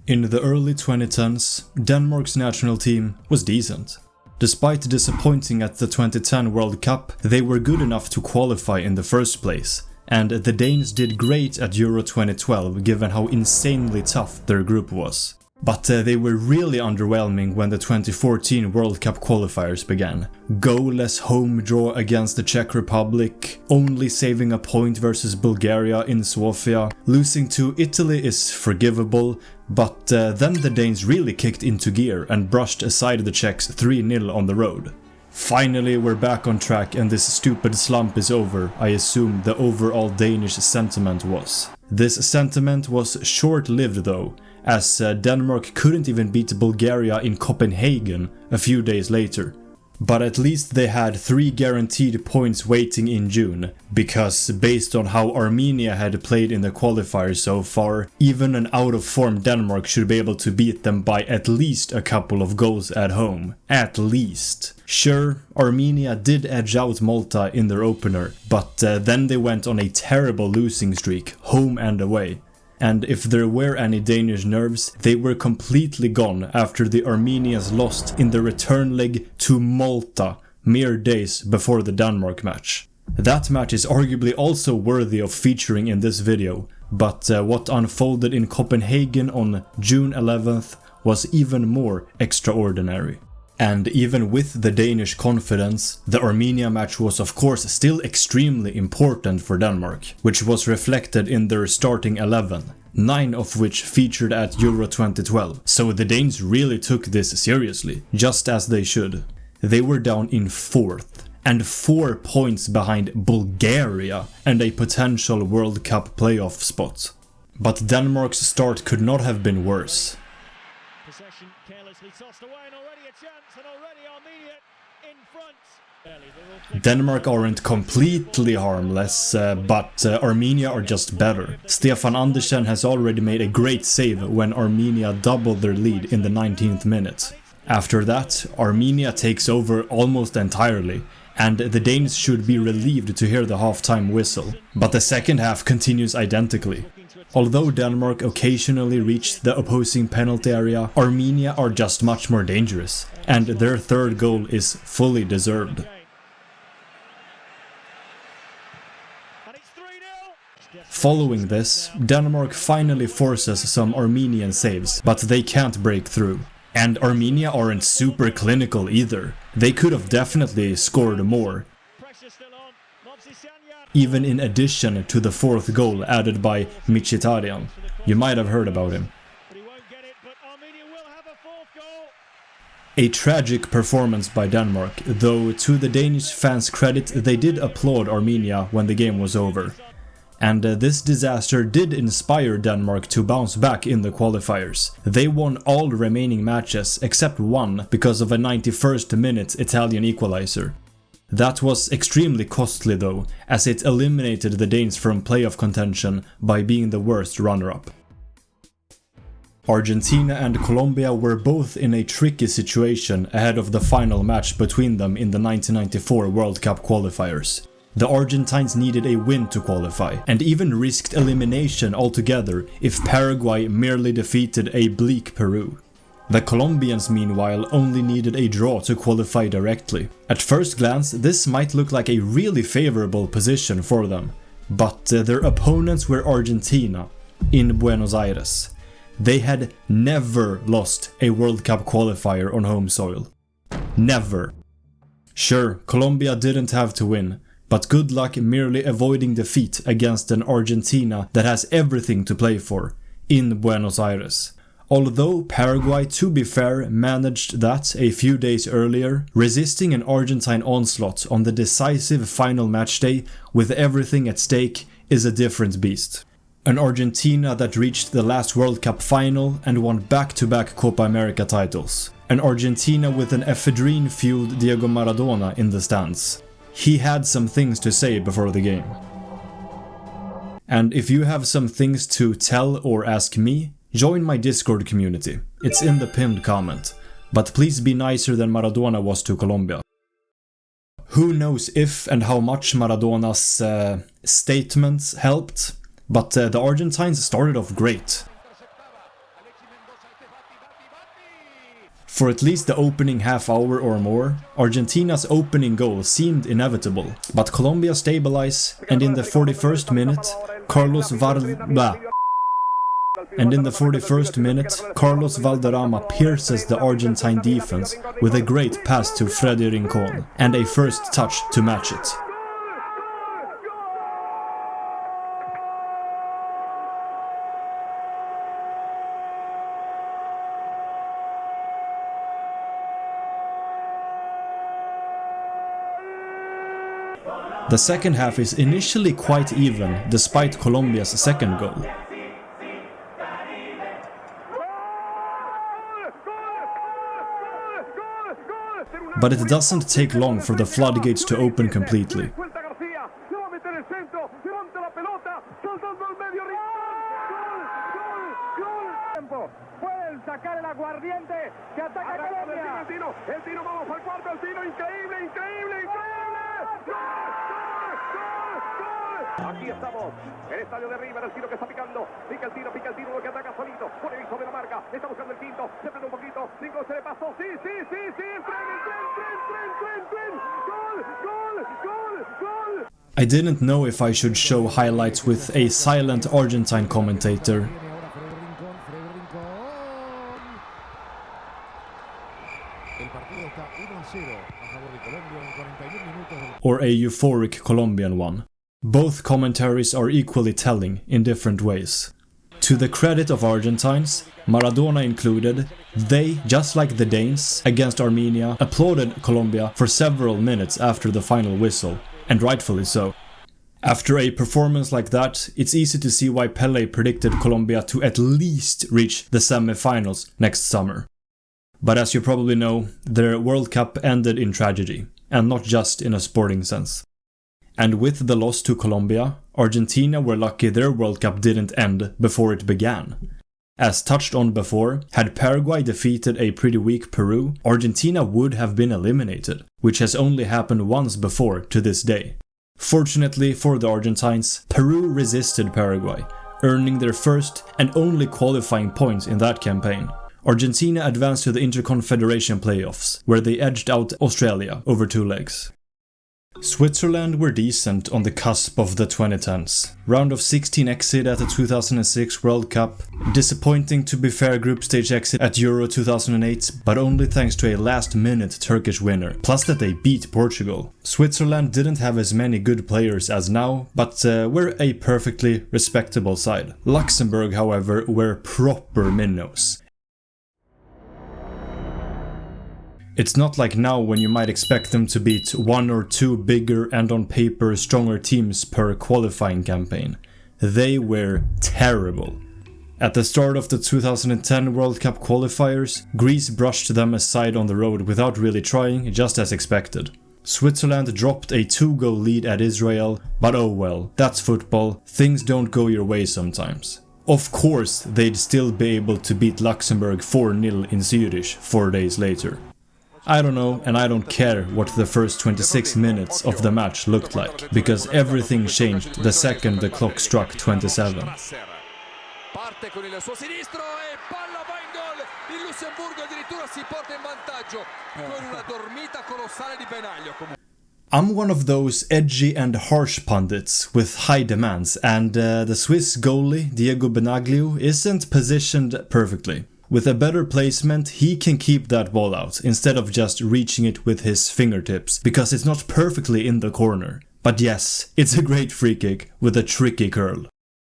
In the early 2010s, Denmark's national team was decent. Despite disappointing at the 2010 World Cup, they were good enough to qualify in the first place, and the Danes did great at Euro 2012 given how insanely tough their group was. But they were really underwhelming when the 2014 World Cup qualifiers began. Goalless home draw against the Czech Republic, only saving a point versus Bulgaria in Sofia, losing to Italy is forgivable, but then the Danes really kicked into gear and brushed aside the Czechs 3-0 on the road. Finally, we're back on track and this stupid slump is over, I assume the overall Danish sentiment was. This sentiment was short-lived though, as Denmark couldn't even beat Bulgaria in Copenhagen a few days later. But at least they had 3 guaranteed points waiting in June, because based on how Armenia had played in the qualifiers so far, even an out-of-form Denmark should be able to beat them by at least a couple of goals at home. At least. Sure, Armenia did edge out Malta in their opener, but then they went on a terrible losing streak, home and away. And if there were any Danish nerves, they were completely gone after the Armenians lost in the return leg to Malta mere days before the Denmark match. That match is arguably also worthy of featuring in this video, but what unfolded in Copenhagen on June 11th was even more extraordinary. And even with the Danish confidence, the Armenia match was of course still extremely important for Denmark, which was reflected in their starting 11, 9 of which featured at Euro 2012, so the Danes really took this seriously, just as they should. They were down in 4th, and 4 points behind Bulgaria and a potential World Cup playoff spot. But Denmark's start could not have been worse. Possession carelessly tossed away and already a chance and already Armenia in front. Denmark aren't completely harmless, but Armenia are just better. Stefan Andersen has already made a great save when Armenia doubled their lead in the 19th minute. After that, Armenia takes over almost entirely, and the Danes should be relieved to hear the halftime whistle. But the second half continues identically. Although Denmark occasionally reached the opposing penalty area, Armenia are just much more dangerous, and their third goal is fully deserved. Following this, Denmark finally forces some Armenian saves, but they can't break through. And Armenia aren't super clinical either. They could have definitely scored more, even in addition to the 4th goal added by Mkhitaryan. You might have heard about him. A tragic performance by Denmark, though to the Danish fans' credit they did applaud Armenia when the game was over. And this disaster did inspire Denmark to bounce back in the qualifiers. They won all remaining matches except one because of a 91st minute Italian equalizer. That was extremely costly though, as it eliminated the Danes from playoff contention by being the worst runner-up. Argentina and Colombia were both in a tricky situation ahead of the final match between them in the 1994 World Cup qualifiers. The Argentines needed a win to qualify, and even risked elimination altogether if Paraguay merely defeated a bleak Peru. The Colombians meanwhile only needed a draw to qualify directly. At first glance this might look like a really favorable position for them, but their opponents were Argentina in Buenos Aires. They had never lost a World Cup qualifier on home soil. Never. Sure, Colombia didn't have to win, but good luck merely avoiding defeat against an Argentina that has everything to play for in Buenos Aires. Although Paraguay, to be fair, managed that a few days earlier, resisting an Argentine onslaught on the decisive final match day with everything at stake is a different beast. An Argentina that reached the last World Cup final and won back-to-back Copa America titles. An Argentina with an ephedrine-fueled Diego Maradona in the stands. He had some things to say before the game. And if you have some things to tell or ask me, join my Discord community. It's in the pinned comment. But please be nicer than Maradona was to Colombia. Who knows if and how much Maradona's statements helped, but the Argentines started off great. For at least the opening half hour or more, Argentina's opening goal seemed inevitable, but Colombia stabilized, and in the 41st minute, Carlos Valderrama pierces the Argentine defense with a great pass to Freddy Rincon and a first touch to match it. The second half is initially quite even, despite Colombia's second goal. But it doesn't take long for the floodgates to open completely. Aquí estamos, el estadio de River, el tiro que está picando, pica el tiro, lo que ataca solito, pone visto de la marca, está buscando el quinto, se prende un poquito, Rincón se le pasó, sí, gol. I didn't know if I should show highlights with a silent Argentine commentator, or a euphoric Colombian one. Both commentaries are equally telling in different ways. To the credit of Argentines, Maradona included, they, just like the Danes against Armenia, applauded Colombia for several minutes after the final whistle, and rightfully so. After a performance like that, it's easy to see why Pelé predicted Colombia to at least reach the semi-finals next summer. But as you probably know, their World Cup ended in tragedy, and not just in a sporting sense. And with the loss to Colombia, Argentina were lucky their World Cup didn't end before it began. As touched on before, had Paraguay defeated a pretty weak Peru, Argentina would have been eliminated, which has only happened once before to this day. Fortunately for the Argentines, Peru resisted Paraguay, earning their first and only qualifying point in that campaign. Argentina advanced to the Interconfederation playoffs, where they edged out Australia over 2 legs. Switzerland were decent on the cusp of the 2010s. Round of 16 exit at the 2006 World Cup, disappointing to be fair group stage exit at Euro 2008, but only thanks to a last-minute Turkish winner, plus that they beat Portugal. Switzerland didn't have as many good players as now, but were a perfectly respectable side. Luxembourg, however, were proper minnows. It's not like now when you might expect them to beat 1 or 2 bigger and on paper stronger teams per qualifying campaign. They were terrible. At the start of the 2010 World Cup qualifiers, Greece brushed them aside on the road without really trying, just as expected. Switzerland dropped a 2-goal lead at Israel, but oh well, that's football, things don't go your way sometimes. Of course they'd still be able to beat Luxembourg 4-0 in Zurich 4 days later. I don't know, and I don't care what the first 26 minutes of the match looked like, because everything changed the second the clock struck 27. Parte con il suo sinistro e palla va in gol. Il Luxembourg addirittura si porta in vantaggio con una dormita colossale di Benaglio. I'm one of those edgy and harsh pundits with high demands, and the Swiss goalie Diego Benaglio isn't positioned perfectly. With a better placement, he can keep that ball out, instead of just reaching it with his fingertips, because it's not perfectly in the corner. But yes, it's a great free kick with a tricky curl.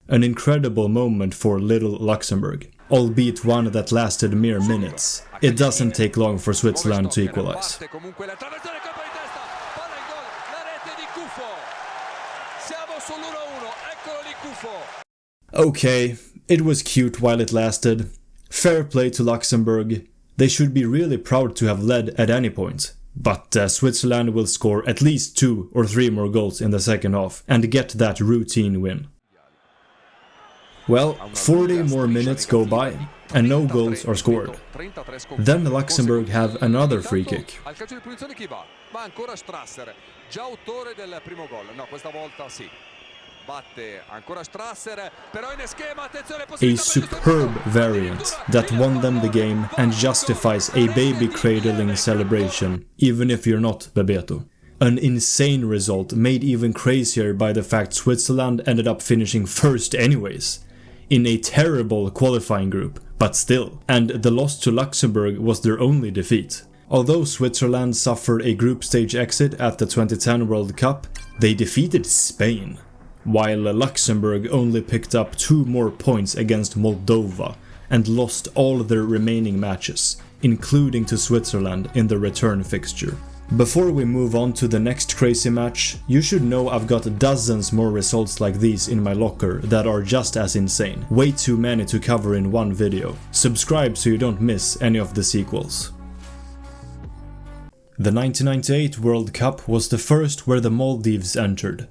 An incredible moment for little Luxembourg, albeit one that lasted mere minutes. It doesn't take long for Switzerland to equalize. Okay, it was cute while it lasted. Fair play to Luxembourg. They should be really proud to have led at any point. But Switzerland will score at least 2 or 3 more goals in the second half and get that routine win. Well, 40 more minutes go by and no goals are scored. Then Luxembourg have another free kick. A superb variant that won them the game and justifies a baby cradling celebration, even if you're not Bebeto. An insane result made even crazier by the fact Switzerland ended up finishing first anyways, in a terrible qualifying group, but still, and the loss to Luxembourg was their only defeat. Although Switzerland suffered a group stage exit at the 2010 World Cup, they defeated Spain, while Luxembourg only picked up 2 more points against Moldova and lost all their remaining matches, including to Switzerland in the return fixture. Before we move on to the next crazy match, you should know I've got dozens more results like these in my locker that are just as insane, way too many to cover in one video. Subscribe so you don't miss any of the sequels. The 1998 World Cup was the first where the Maldives entered.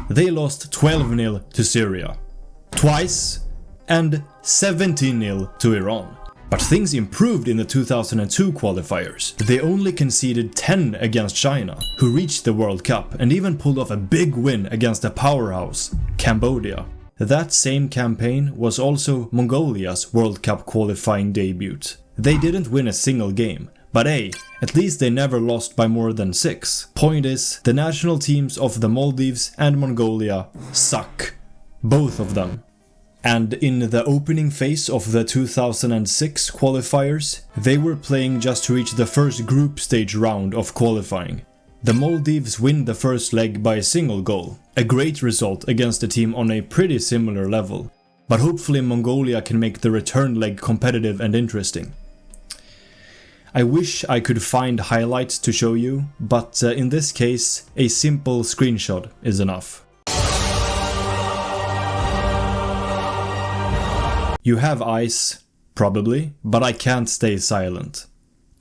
They lost 12-0 to Syria, twice, and 17-0 to Iran. But things improved in the 2002 qualifiers. They only conceded 10 against China, who reached the World Cup and even pulled off a big win against a powerhouse, Cambodia. That same campaign was also Mongolia's World Cup qualifying debut. They didn't win a single game, but hey, at least they never lost by more than 6. Point is, the national teams of the Maldives and Mongolia suck. Both of them. And in the opening phase of the 2006 qualifiers, they were playing just to reach the first group stage round of qualifying. The Maldives win the first leg by a single goal, a great result against a team on a pretty similar level, but hopefully Mongolia can make the return leg competitive and interesting. I wish I could find highlights to show you, but in this case, a simple screenshot is enough. You have eyes, probably, but I can't stay silent.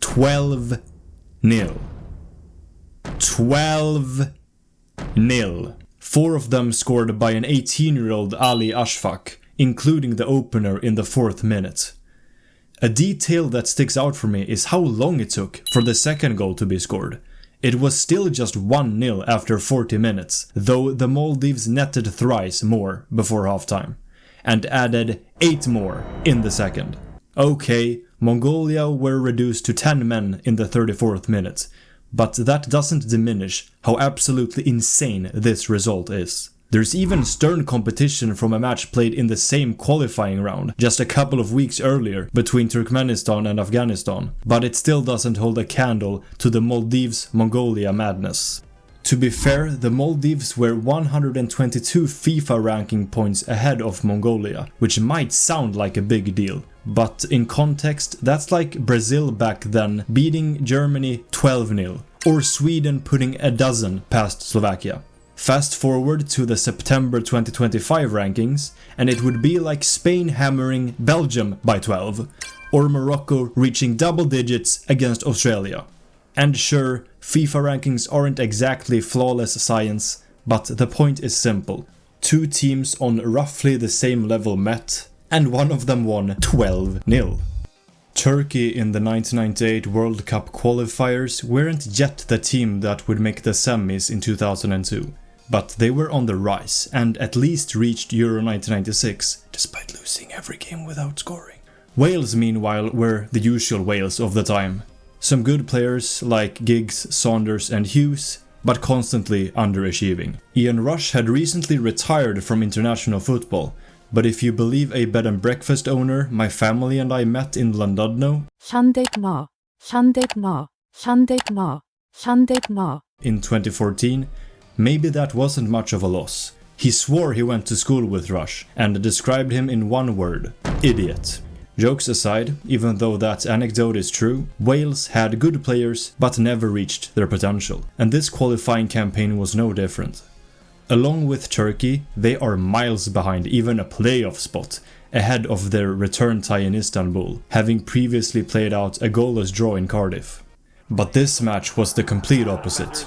12-0. 12-0. 4 of them scored by an 18-year-old Ali Ashfaq, including the opener in the 4th minute. A detail that sticks out for me is how long it took for the second goal to be scored. It was still just 1-0 after 40 minutes, though the Maldives netted thrice more before halftime, and added 8 more in the second. Okay, Mongolia were reduced to 10 men in the 34th minute, but that doesn't diminish how absolutely insane this result is. There's even stern competition from a match played in the same qualifying round just a couple of weeks earlier between Turkmenistan and Afghanistan, but it still doesn't hold a candle to the Maldives-Mongolia madness. To be fair, the Maldives were 122 FIFA ranking points ahead of Mongolia, which might sound like a big deal, but in context, that's like Brazil back then beating Germany 12-0, or Sweden putting a dozen past Slovakia. Fast forward to the September 2025 rankings, and it would be like Spain hammering Belgium by 12, or Morocco reaching double digits against Australia. And sure, FIFA rankings aren't exactly flawless science, but the point is simple. 2 teams on roughly the same level met, and one of them won 12-0. Turkey in the 1998 World Cup qualifiers weren't yet the team that would make the semis in 2002, but they were on the rise and at least reached Euro 1996, despite losing every game without scoring. Wales, meanwhile, were the usual Wales of the time. Some good players like Giggs, Saunders and Hughes, but constantly underachieving. Ian Rush had recently retired from international football, but if you believe a bed and breakfast owner my family and I met in Llandudno in 2014, maybe that wasn't much of a loss. He swore he went to school with Rush and described him in one word: idiot. Jokes aside, even though that anecdote is true, Wales had good players but never reached their potential, and this qualifying campaign was no different. Along with Turkey, they are miles behind even a playoff spot, ahead of their return tie in Istanbul, having previously played out a goalless draw in Cardiff. But this match was the complete opposite.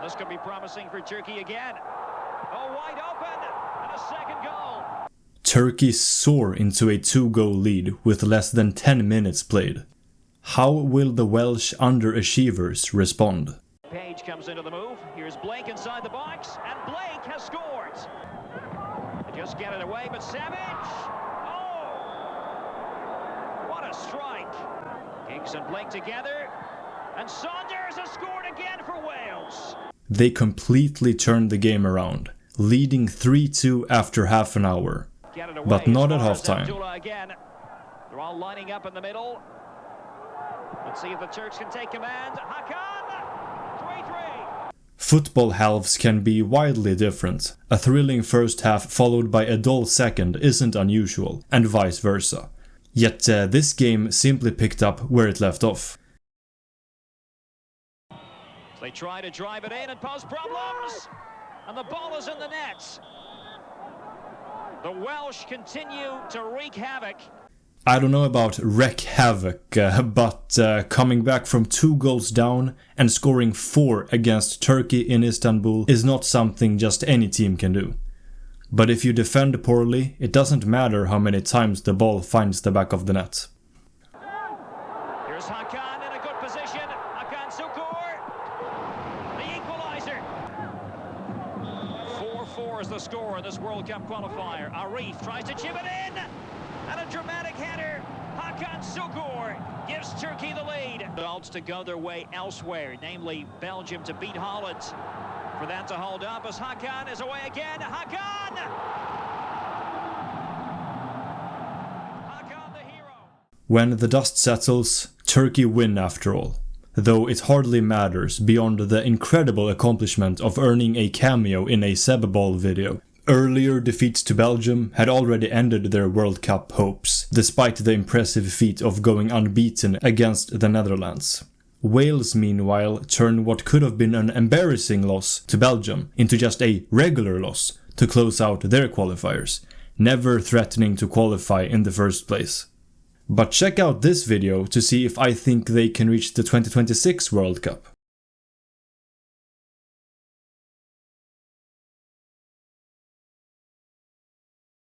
This could be promising for Turkey again. Oh, wide open, and a second goal. Turkey soar into a 2-goal lead with less than 10 minutes played. How will the Welsh underachievers respond? Page comes into the move. Here's Blake inside the box, and Blake has scored. They just get it away, but Savage! Oh! What a strike! Giggs and Blake together, and Saunders has scored again for Wales. They completely turned the game around, leading 3-2 after half an hour. But not at halftime. They're all lining up in the middle. Let's see if the Turks can take command. Hakan! 3-3. Football halves can be wildly different. A thrilling first half followed by a dull second isn't unusual, and vice versa. Yet this game simply picked up where it left off. They try to drive it in and pose problems, and the ball is in the net. The Welsh continue to wreak havoc. I don't know about wreak havoc, but coming back from 2 goals down and scoring 4 against Turkey in Istanbul is not something just any team can do. But if you defend poorly, it doesn't matter how many times the ball finds the back of the net. Here's Hakan in a good position. Hakan Sukur, the equalizer. 4-4 is the score in this World Cup qualifier. Arif tries to chip it in, and a dramatic header. Hakan Sukur gives Turkey the lead. Results to go their way elsewhere, namely Belgium to beat Holland. For that to hold up as Hakan is away again. Hakan! Hakan the hero. When the dust settles, Turkey win after all. Though it hardly matters beyond the incredible accomplishment of earning a cameo in a Seb Ball video. Earlier defeats to Belgium had already ended their World Cup hopes, despite the impressive feat of going unbeaten against the Netherlands. Wales, meanwhile, turned what could have been an embarrassing loss to Belgium into just a regular loss to close out their qualifiers, never threatening to qualify in the first place. But check out this video to see if I think they can reach the 2026 World Cup.